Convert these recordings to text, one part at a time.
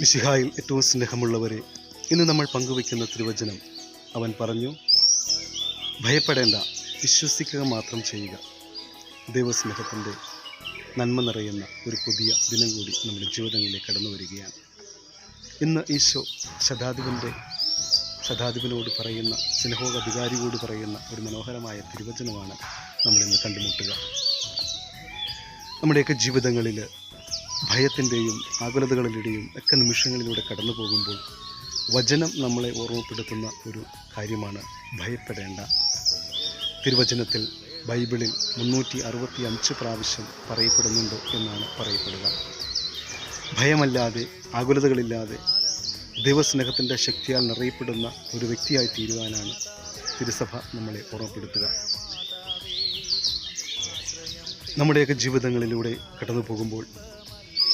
മിശിഹായിൽ ഏറ്റവും സ്നേഹമുള്ളവരെ, ഇന്ന് നമ്മൾ പങ്കുവയ്ക്കുന്ന തിരുവചനം അവൻ പറഞ്ഞു, ഭയപ്പെടേണ്ട, വിശ്വസിക്കുക മാത്രം ചെയ്യുക. ദൈവസ്നേഹത്തിൻ്റെ നന്മ നിറയുന്ന ഒരു പുതിയ ദിനം കൂടി നമ്മുടെ ജീവിതങ്ങളിലേക്ക് കടന്നു വരികയാണ്. ഇന്ന് ഈശോ ശതാധിപനോട് പറയുന്ന, സ്നേഹോപധികാരിയോട് പറയുന്ന ഒരു മനോഹരമായ തിരുവചനമാണ് നമ്മളിന്ന് കണ്ടുമുട്ടുക. നമ്മുടെയൊക്കെ ജീവിതങ്ങളിൽ ഭയത്തിൻ്റെയും ആകുലതകളിലൂടെയും ഒക്കെ നിമിഷങ്ങളിലൂടെ കടന്നു പോകുമ്പോൾ വചനം നമ്മളെ ഓർമ്മപ്പെടുത്തുന്ന ഒരു കാര്യമാണ് ഭയപ്പെടേണ്ട. തിരുവചനത്തിൽ ബൈബിളിൽ 365 പ്രാവശ്യം പറയപ്പെടുന്നുണ്ട് എന്നാണ് പറയപ്പെടുക. ഭയമല്ലാതെ, ആകുലതകളില്ലാതെ ദൈവസ്നേഹത്തിൻ്റെ ശക്തിയാൽ നിറയപ്പെടുന്ന ഒരു വ്യക്തിയായി തീരുവാനാണ് തിരുസഭ നമ്മളെ ഓർമ്മപ്പെടുത്തുക. നമ്മുടെയൊക്കെ ജീവിതങ്ങളിലൂടെ കടന്നു പോകുമ്പോൾ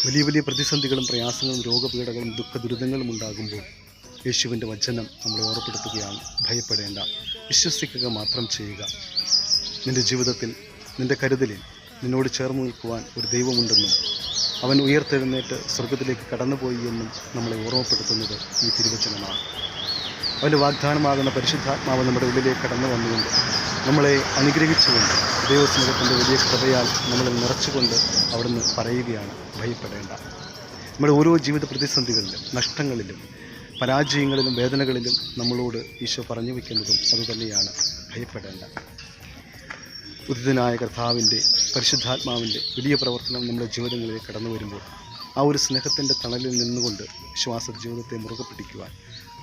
വലിയ വലിയ പ്രതിസന്ധികളും പ്രയാസങ്ങളും രോഗപീഠകളും ദുഃഖദുരിതങ്ങളും ഉണ്ടാകുമ്പോൾ യേശുവിൻ്റെ വചനം നമ്മളെ ഓർമ്മപ്പെടുത്തുകയാണ്, ഭയപ്പെടേണ്ട, വിശ്വസിക്കുക മാത്രം ചെയ്യുക. നിൻ്റെ ജീവിതത്തിൽ, നിൻ്റെ കരുതലിൽ നിന്നോട് ചേർന്ന് നിൽക്കുവാൻ ഒരു ദൈവമുണ്ടെന്നും അവൻ ഉയർത്തെഴുന്നേറ്റ് സ്വർഗത്തിലേക്ക് കടന്നുപോയി എന്നും നമ്മളെ ഓർമ്മപ്പെടുത്തുന്നത് ഈ തിരുവചനമാണ്. അവൻ്റെ വാഗ്ദാനമാകുന്ന പരിശുദ്ധാത്മാവ് നമ്മുടെ ഉള്ളിലേക്ക് കടന്നു വന്നുകൊണ്ട് നമ്മളെ അനുഗ്രഹിച്ചുകൊണ്ട് ദൈവസ്നേഹത്തിൻ്റെ വലിയ കൃപയാൽ നമ്മളെ നിറച്ചുകൊണ്ട് അവിടുന്ന് പറയുകയാണ്, ഭയപ്പെടേണ്ട. നമ്മുടെ ഓരോ ജീവിത പ്രതിസന്ധികളിലും നഷ്ടങ്ങളിലും പരാജയങ്ങളിലും വേദനകളിലും നമ്മളോട് ഈശോ പറഞ്ഞു വയ്ക്കുന്നതും അതുതന്നെയാണ്, ഭയപ്പെടേണ്ട. ഉദിതനായ കർത്താവിൻ്റെ പരിശുദ്ധാത്മാവിൻ്റെ വലിയ പ്രവർത്തനം നമ്മുടെ ജീവിതങ്ങളിലേക്ക് കടന്നു വരുമ്പോൾ ആ ഒരു സ്നേഹത്തിൻ്റെ തണലിൽ നിന്നുകൊണ്ട് വിശ്വാസ ജീവിതത്തെ മുറുകെ പിടിക്കുവാൻ,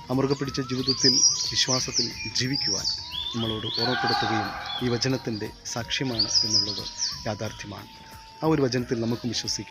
ആ മുറുകെ പിടിച്ച ജീവിതത്തിൽ വിശ്വാസത്തിൽ ജീവിക്കുവാൻ നമ്മളോട് ഓർമ്മപ്പെടുത്തുകയും ഈ വചനത്തിൻ്റെ സാക്ഷ്യമാണ് എന്നുള്ളത് യാഥാർത്ഥ്യമാണ്. ആ ഒരു വചനത്തിൽ നമുക്കും വിശ്വസിക്കാം.